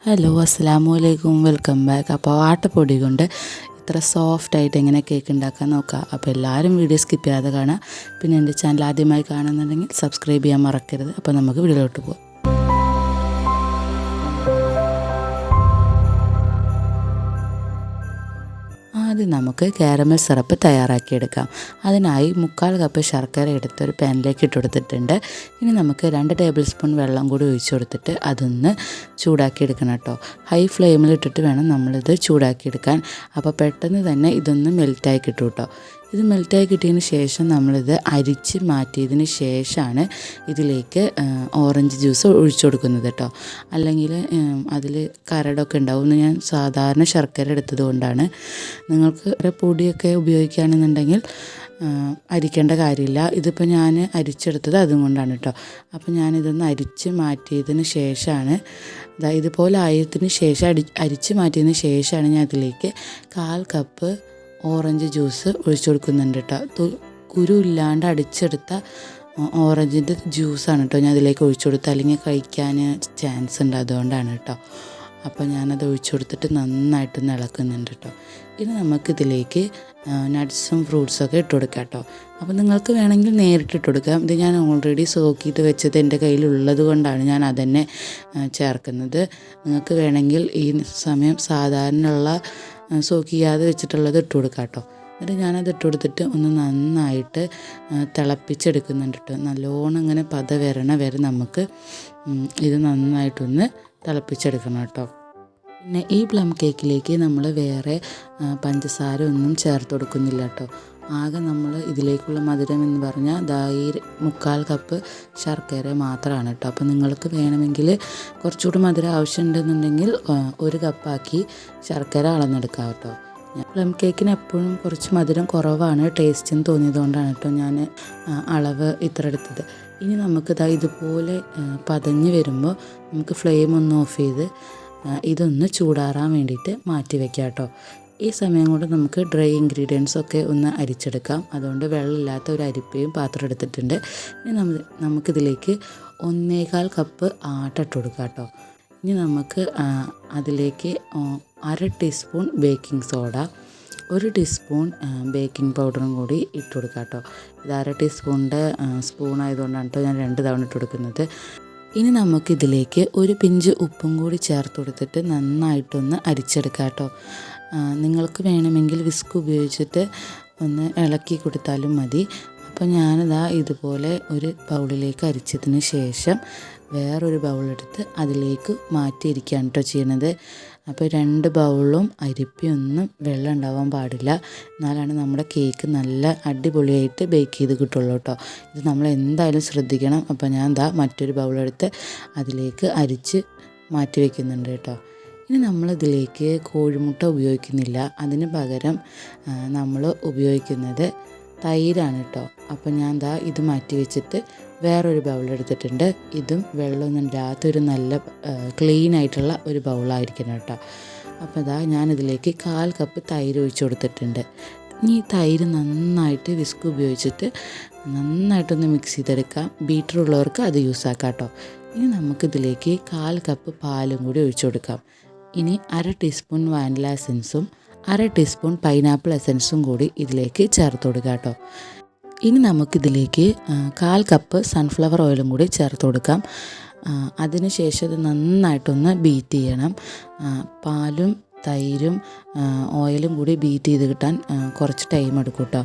Hello അസ്സലാമു അലൈക്കും, welcome back. അപ്പോൾ ആട്ടപ്പൊടി കൊണ്ട് ഇത്ര സോഫ്റ്റായിട്ട് എങ്ങനെ കേക്ക് ഉണ്ടാക്കാൻ നോക്കാം. അപ്പോൾ എല്ലാവരും വീഡിയോ സ്കിപ്പ് ചെയ്യാതെ കാണാം. പിന്നെ എൻ്റെ ചാനൽ ആദ്യമായി കാണുന്നുണ്ടെങ്കിൽ സബ്സ്ക്രൈബ് ചെയ്യാൻ മറക്കരുത്. അപ്പോൾ നമുക്ക് വീഡിയോയിലോട്ട് പോകാം. ആദ്യം നമുക്ക് കാരമൽ സിറപ്പ് തയ്യാറാക്കിയെടുക്കാം. അതിനായി 1/4 കപ്പ് ശർക്കര എടുത്ത് ഒരു പാനിലേക്ക് ഇട്ട് കൊടുത്തിട്ടുണ്ട്. ഇനി നമുക്ക് 2 ടേബിൾ സ്പൂൺ വെള്ളം കൂടി ഒഴിച്ചു കൊടുത്തിട്ട് അതൊന്ന് ചൂടാക്കിയെടുക്കണം കേട്ടോ. ഹൈ ഫ്ലെയിമിൽ ഇട്ടിട്ട് വേണം നമ്മളിത് ചൂടാക്കിയെടുക്കാൻ. അപ്പോൾ പെട്ടെന്ന് തന്നെ ഇതൊന്ന് മെൽറ്റായി കിട്ടും കേട്ടോ. ഇത് മെൽറ്റായി കിട്ടിയതിന് ശേഷം നമ്മളിത് അരിച്ച് മാറ്റിയതിന് ശേഷമാണ് ഇതിലേക്ക് ഓറഞ്ച് ജ്യൂസ് ഒഴിച്ചു കൊടുക്കുന്നത് കേട്ടോ. അല്ലെങ്കിൽ അതിൽ കരടൊക്കെ ഉണ്ടാവും. ഞാൻ സാധാരണ ശർക്കര എടുത്തത് കൊണ്ടാണ്. നിങ്ങൾക്ക് പൊടിയൊക്കെ ഉപയോഗിക്കുകയാണെന്നുണ്ടെങ്കിൽ അരിക്കേണ്ട കാര്യമില്ല. ഇതിപ്പോൾ ഞാൻ അരിച്ചെടുത്തത് അതുകൊണ്ടാണ് കേട്ടോ. അപ്പോൾ ഞാനിതൊന്ന് അരിച്ച് മാറ്റിയതിന് ശേഷമാണ് ഇതുപോലെ ആയതിന് ശേഷം അരിച്ച് മാറ്റിയതിന് ശേഷമാണ് ഞാൻ ഇതിലേക്ക് 1/4 കപ്പ് ഓറഞ്ച് ജ്യൂസ് ഒഴിച്ചു കൊടുക്കുന്നുണ്ട് കേട്ടോ. കുരു ഇല്ലാണ്ട് അടിച്ചെടുത്ത ഓറഞ്ചിൻ്റെ ജ്യൂസാണ് കേട്ടോ ഞാൻ അതിലേക്ക് ഒഴിച്ചു കൊടുത്തത്. അല്ലെങ്കിൽ കഴിക്കാൻ ചാൻസ് ഉണ്ട്, അതുകൊണ്ടാണ് കേട്ടോ. അപ്പോൾ ഞാനത് ഒഴിച്ചു കൊടുത്തിട്ട് നന്നായിട്ടൊന്ന് ഇളക്കുന്നുണ്ട് കേട്ടോ. ഇനി നമുക്കിതിലേക്ക് നട്ട്സും ഫ്രൂട്ട്സൊക്കെ ഇട്ട് കൊടുക്കാം കേട്ടോ. അപ്പോൾ നിങ്ങൾക്ക് വേണമെങ്കിൽ നേരിട്ട് ഇട്ട് കൊടുക്കാം. ഇത് ഞാൻ ഓൾറെഡി സോക്ക് ചെയ്ത് വെച്ചത് എൻ്റെ കയ്യിലുള്ളത് കൊണ്ടാണ് ഞാൻ അതന്നെ ചേർക്കുന്നത്. നിങ്ങൾക്ക് വേണമെങ്കിൽ ഈ സമയം സാധാരണയുള്ള സോക്ക് ചെയ്യാതെ വെച്ചിട്ടുള്ളത് ഇട്ട് കൊടുക്കാം കേട്ടോ. എന്നിട്ട് ഞാനത് ഇട്ട് കൊടുത്തിട്ട് ഒന്ന് നന്നായിട്ട് തിളപ്പിച്ചെടുക്കുന്നുണ്ട് കേട്ടോ. നല്ലോണം ഇങ്ങനെ പത വരണ വരെ നമുക്ക് ഇത് നന്നായിട്ടൊന്ന് തിളപ്പിച്ചെടുക്കണം കേട്ടോ. പിന്നെ ഈ പ്ലം കേക്കിലേക്ക് നമ്മൾ വേറെ പഞ്ചസാര ഒന്നും ചേർത്ത് കൊടുക്കുന്നില്ല കേട്ടോ. ആകെ നമ്മൾ ഇതിലേക്കുള്ള മധുരം എന്ന് പറഞ്ഞാൽ ഈ 1/4 കപ്പ് ശർക്കര മാത്രമാണ് കേട്ടോ. അപ്പോൾ നിങ്ങൾക്ക് വേണമെങ്കിൽ കുറച്ചുകൂടി മധുരം ആവശ്യമുണ്ടെന്നുണ്ടെങ്കിൽ 1 കപ്പാക്കി ശർക്കര അളന്നെടുക്കാം കേട്ടോ. പ്ലം കേക്കിന് എപ്പോഴും കുറച്ച് മധുരം കുറവാണ് ടേസ്റ്റ് എന്ന് തോന്നിയതുകൊണ്ടാണ് കേട്ടോ ഞാൻ അളവ് ഇത്ര എടുത്തത്. ഇനി നമുക്ക് ഇതുപോലെ പതഞ്ഞ് വരുമ്പോൾ നമുക്ക് ഫ്ലെയിം ഒന്ന് ഓഫ് ചെയ്ത് ഇതൊന്ന് ചൂടാറാൻ വേണ്ടിയിട്ട് മാറ്റി വയ്ക്കാം കേട്ടോ. ഈ സമയം കൊണ്ട് നമുക്ക് ഡ്രൈ ഇൻഗ്രീഡിയൻസ് ഒക്കെ ഒന്ന് അരിച്ചെടുക്കാം. അതുകൊണ്ട് വെള്ളമില്ലാത്ത ഒരു അരിപ്പയും പാത്രം എടുത്തിട്ടുണ്ട്. ഇനി നമുക്കിതിലേക്ക് 1/4 കപ്പ് ആട്ട ഇട്ട് കൊടുക്കാം കേട്ടോ. ഇനി നമുക്ക് അതിലേക്ക് 1/2 teaspoon baking soda, 1 teaspoon baking പൗഡറും കൂടി ഇട്ട് കൊടുക്കാം കേട്ടോ. ഇത് 1/2 ടീസ്പൂണിൻ്റെ സ്പൂൺ ആയതുകൊണ്ടാണ് കേട്ടോ ഞാൻ 2 തവണ ഇട്ട് കൊടുക്കുന്നത്. ഇനി നമുക്കിതിലേക്ക് ഒരു പിഞ്ച് ഉപ്പും കൂടി ചേർത്ത് കൊടുത്തിട്ട് നന്നായിട്ടൊന്ന് അരിച്ചെടുക്കാം കേട്ടോ. നിങ്ങൾക്ക് വേണമെങ്കിൽ വിസ്ക് ഉപയോഗിച്ചിട്ട് ഒന്ന് ഇളക്കി കൊടുത്താലും മതി. അപ്പോൾ ഇതുപോലെ ഒരു ബൗളിലേക്ക് അരിച്ചതിന് ശേഷം വേറൊരു ബൗളെടുത്ത് അതിലേക്ക് മാറ്റിയിരിക്കുകയാണ് കേട്ടോ ചെയ്യുന്നത്. അപ്പോൾ 2 ബൗളും അരിപ്പിയൊന്നും വെള്ളം ഉണ്ടാവാൻ പാടില്ല. എന്നാലാണ് നമ്മുടെ കേക്ക് നല്ല അടിപൊളിയായിട്ട് ബേക്ക് ചെയ്ത് കിട്ടുള്ളൂ കേട്ടോ. ഇത് നമ്മൾ എന്തായാലും ശ്രദ്ധിക്കണം. അപ്പോൾ ഞാൻ മറ്റൊരു ബൗളെടുത്ത് അതിലേക്ക് അരിച്ച് മാറ്റി വയ്ക്കുന്നുണ്ട് കേട്ടോ. ഇനി നമ്മളിതിലേക്ക് കോഴിമുട്ട ഉപയോഗിക്കുന്നില്ല. അതിന് പകരം നമ്മൾ ഉപയോഗിക്കുന്നത് തൈരാണ് കേട്ടോ. അപ്പോൾ ഞാൻ ഇത് മാറ്റി വെച്ചിട്ട് വേറൊരു ബൗളെടുത്തിട്ടുണ്ട്. ഇതും വെള്ളമൊന്നും ഇല്ലാത്തൊരു നല്ല ക്ലീൻ ആയിട്ടുള്ള ഒരു ബൗളായിരിക്കണം കേട്ടോ. അപ്പോൾ ഞാനിതിലേക്ക് 1/4 കപ്പ് തൈര് ഒഴിച്ച് കൊടുത്തിട്ടുണ്ട്. ഇനി തൈര് നന്നായിട്ട് വിസ്ക് ഉപയോഗിച്ചിട്ട് നന്നായിട്ടൊന്ന് മിക്സ് ചെയ്തെടുക്കാം. ബീറ്റർ ഉള്ളവർക്ക് അത് യൂസ് ആക്കാം കേട്ടോ. ഇനി നമുക്കിതിലേക്ക് 1/4 കപ്പ് പാലും കൂടി ഒഴിച്ചു കൊടുക്കാം. ഇനി 1/2 ടീസ്പൂൺ വാനില എസൻസും 1/2 ടീസ്പൂൺ പൈനാപ്പിൾ എസൻസും കൂടി ഇതിലേക്ക് ചേർത്ത് കൊടുക്കുക കേട്ടോ. ഇനി നമുക്കിതിലേക്ക് 1/4 കപ്പ് സൺഫ്ലവർ ഓയിലും കൂടി ചേർത്ത് കൊടുക്കാം. അതിനുശേഷം ഇത് നന്നായിട്ടൊന്ന് ബീറ്റ് ചെയ്യണം. പാലും തൈരും ഓയിലും കൂടി ബീറ്റ് ചെയ്ത് കിട്ടാൻ കുറച്ച് ടൈം എടുക്കും കേട്ടോ.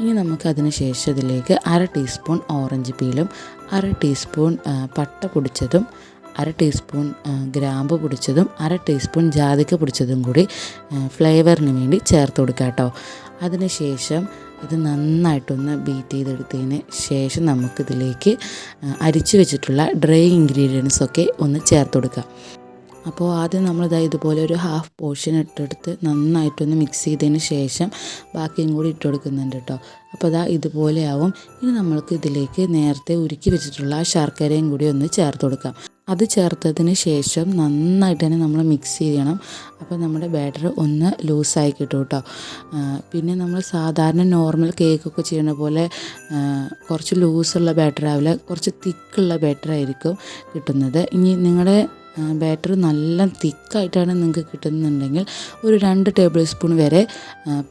ഇനി നമുക്കതിന് ശേഷം ഇതിലേക്ക് 1/2 ടീസ്പൂൺ ഓറഞ്ച് പീലും 1/2 ടീസ്പൂൺ പട്ട പൊടിച്ചതും 1/2 ടീസ്പൂൺ ഗ്രാമ്പു പൊടിച്ചതും 1/2 ടീസ്പൂൺ ജാതിക്ക പൊടിച്ചതും കൂടി ഫ്ലേവറിന് വേണ്ടി ചേർത്ത് കൊടുക്കുക കേട്ടോ. അതിനുശേഷം ഇത് നന്നായിട്ടൊന്ന് ബീറ്റ് ചെയ്തെടുത്തതിന് ശേഷം നമുക്കിതിലേക്ക് അരിച്ചു വെച്ചിട്ടുള്ള ഡ്രൈ ഇൻഗ്രീഡിയൻസൊക്കെ ഒന്ന് ചേർത്ത് കൊടുക്കാം. അപ്പോൾ ആദ്യം നമ്മൾ ഇതുപോലെ ഒരു 1/2 പോർഷൻ ഇട്ടെടുത്ത് നന്നായിട്ടൊന്ന് മിക്സ് ചെയ്തതിന് ശേഷം ബാക്കിയും കൂടി ഇട്ട് കൊടുക്കുന്നുണ്ട് കേട്ടോ. അപ്പോൾ ഇതുപോലെ ആവും. ഇനി നമ്മൾക്ക് ഇതിലേക്ക് നേരത്തെ ഉരുക്കി വെച്ചിട്ടുള്ള ശർക്കരയും കൂടി ഒന്ന് ചേർത്ത് കൊടുക്കാം. അത് ചേർത്തതിന് ശേഷം നന്നായിട്ട് തന്നെ നമ്മൾ മിക്സ് ചെയ്യണം. അപ്പോൾ നമ്മുടെ ബാറ്റർ ഒന്ന് ലൂസായി കിട്ടും കേട്ടോ. പിന്നെ നമ്മൾ സാധാരണ നോർമൽ കേക്കൊക്കെ ചെയ്യുന്ന പോലെ കുറച്ച് ലൂസുള്ള ബാറ്റർ ആവില്ല, കുറച്ച് തിക്കുള്ള ബാറ്റർ ആയിരിക്കും കിട്ടുന്നത്. ഇനി നിങ്ങളുടെ ബാറ്റർ നല്ല തിക്കായിട്ടാണ് നിങ്ങൾക്ക് കിട്ടുന്നുണ്ടെങ്കിൽ ഒരു 2 ടേബിൾ സ്പൂൺ വരെ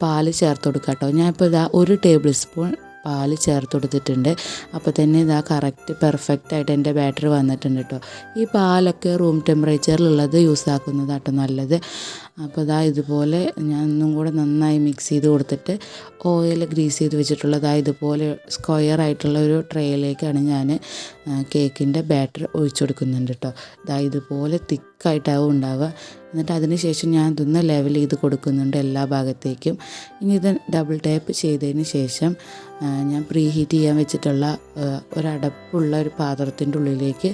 പാല് ചേർത്ത് കൊടുക്കാം കേട്ടോ. ഞാനിപ്പോൾ ഇതാ 1 ടേബിൾ സ്പൂൺ പാല് ചേർത്ത് കൊടുത്തിട്ടുണ്ട്. അപ്പോൾ തന്നെ ഇതാ കറക്റ്റ് പെർഫെക്റ്റായിട്ട് എൻ്റെ ബാറ്റർ വന്നിട്ടുണ്ട് കേട്ടോ. ഈ പാലൊക്കെ റൂം ടെമ്പറേച്ചറിലുള്ളത് യൂസ് ആക്കുന്നതാട്ടോ നല്ലത്. അപ്പോൾ ഇതാ ഇതുപോലെ ഞാൻ ഒന്നും കൂടെ നന്നായി മിക്സ് ചെയ്ത് കൊടുത്തിട്ട് ഓയിൽ ഗ്രീസ് ചെയ്ത് വെച്ചിട്ടുള്ളത് ഇതുപോലെ സ്ക്വയർ ആയിട്ടുള്ള ഒരു ട്രേയിലേക്കാണ് ഞാൻ കേക്കിൻ്റെ ബാറ്റർ ഒഴിച്ചു കൊടുക്കുന്നുണ്ട് കേട്ടോ. ഇതുപോലെ തിക്കായിട്ടാവും ഉണ്ടാവുക. എന്നിട്ട് അതിന് ശേഷം ഞാൻ ഇതൊന്ന് ലെവൽ ചെയ്ത് കൊടുക്കുന്നുണ്ട് എല്ലാ ഭാഗത്തേക്കും. ഇനി ഇത് ഡബിൾ ടാപ്പ് ചെയ്തതിന് ശേഷം ഞാൻ പ്രീ ഹീറ്റ് ചെയ്യാൻ വെച്ചിട്ടുള്ള ഒരടപ്പുള്ള ഒരു പാത്രത്തിൻ്റെ ഉള്ളിലേക്ക്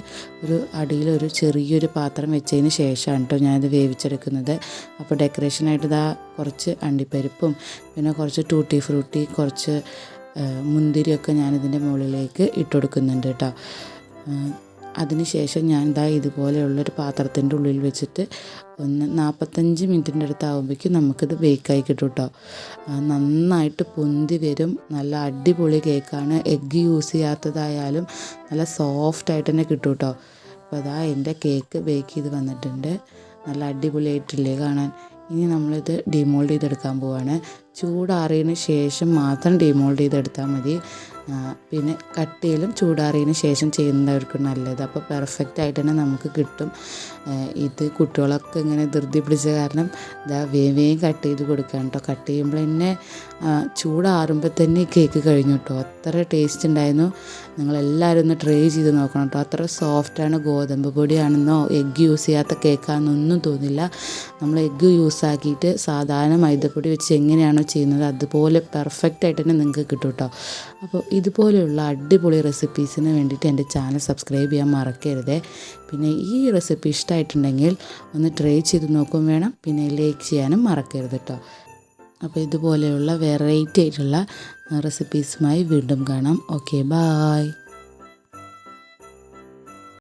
അടിയിലൊരു ചെറിയൊരു പാത്രം വെച്ചതിന് ശേഷമാണ് കേട്ടോ ഞാനിത് വേവിച്ചെടുക്കുന്നത്. അപ്പോൾ ഡെക്കറേഷനായിട്ട് കുറച്ച് അണ്ടിപ്പരിപ്പും പിന്നെ കുറച്ച് ടൂട്ടി ഫ്രൂട്ടി കുറച്ച് മുന്തിരിയൊക്കെ ഞാനിതിൻ്റെ മുകളിലേക്ക് ഇട്ട് കൊടുക്കുന്നുണ്ട് കേട്ടോ. അതിനുശേഷം ഞാൻ ഇതുപോലെയുള്ളൊരു പാത്രത്തിൻ്റെ ഉള്ളിൽ വെച്ചിട്ട് 45 മിനിറ്റിൻ്റെ അടുത്താകുമ്പോഴേക്കും നമുക്കിത് ബേക്കായി കിട്ടും കേട്ടോ. നന്നായിട്ട് പൊന്തി വരും. നല്ല അടിപൊളി കേക്കാണ്. എഗ്ഗ് യൂസ് ചെയ്യാത്തതായാലും നല്ല സോഫ്റ്റായിട്ട് തന്നെ കിട്ടും കേട്ടോ. അപ്പോൾ എൻ്റെ കേക്ക് ബേക്ക് ചെയ്ത് വന്നിട്ടുണ്ട്. നല്ല അടിപൊളിയായിട്ടില്ലേ കാണാൻ. ഇനി നമ്മളിത് ഡിമോൾഡ് ചെയ്തെടുക്കാൻ പോവാണ്. ചൂടാറിയതിന് ശേഷം മാത്രം ഡിമോൾഡ് ചെയ്തെടുത്താൽ മതി. പിന്നെ കട്ടിയിലും ചൂടാറിയതിന് ശേഷം ചെയ്യുന്നതായിരിക്കും നല്ലത്. അപ്പോൾ പെർഫെക്റ്റായിട്ട് തന്നെ നമുക്ക് കിട്ടും. ഇത് കുട്ടികളൊക്കെ ഇങ്ങനെ ധൃതി പിടിച്ച കാരണം വേഗം കട്ട് ചെയ്ത് കൊടുക്കാം കേട്ടോ. കട്ട് ചെയ്യുമ്പോൾ തന്നെ ചൂടാറുമ്പോൾ തന്നെ ഈ കേക്ക് കഴിഞ്ഞു കേട്ടോ. അത്ര ടേസ്റ്റ് ഉണ്ടായിരുന്നു. നിങ്ങളെല്ലാവരും ഒന്ന് ട്രൈ ചെയ്ത് നോക്കണം കേട്ടോ. അത്ര സോഫ്റ്റാണ്. ഗോതമ്പ് പൊടിയാണെന്നോ എഗ്ഗ് യൂസ് ചെയ്യാത്ത കേക്കാണെന്നൊന്നും തോന്നില്ല. നമ്മൾ എഗ്ഗ് യൂസ് ആക്കിയിട്ട് സാധാരണ മൈദപ്പൊടി വെച്ച് എങ്ങനെയാണോ ചെയ്യുന്നത് അതുപോലെ പെർഫെക്റ്റായിട്ട് തന്നെ നിങ്ങൾക്ക് കിട്ടും കേട്ടോ. അപ്പോൾ ഇതുപോലെയുള്ള അടിപൊളി റെസിപ്പീസിന് വേണ്ടിയിട്ട് എൻ്റെ ചാനൽ സബ്സ്ക്രൈബ് ചെയ്യാൻ മറക്കരുത്. പിന്നെ ഈ റെസിപ്പി ഇഷ്ടമായിട്ടുണ്ടെങ്കിൽ ഒന്ന് ട്രൈ ചെയ്ത് നോക്കും വേണം. പിന്നെ ലൈക്ക് ചെയ്യാനും മറക്കരുത് കേട്ടോ. അപ്പോൾ ഇതുപോലെയുള്ള വെറൈറ്റി ആയിട്ടുള്ള റെസിപ്പീസുമായി വീണ്ടും കാണാം. Okay, bye.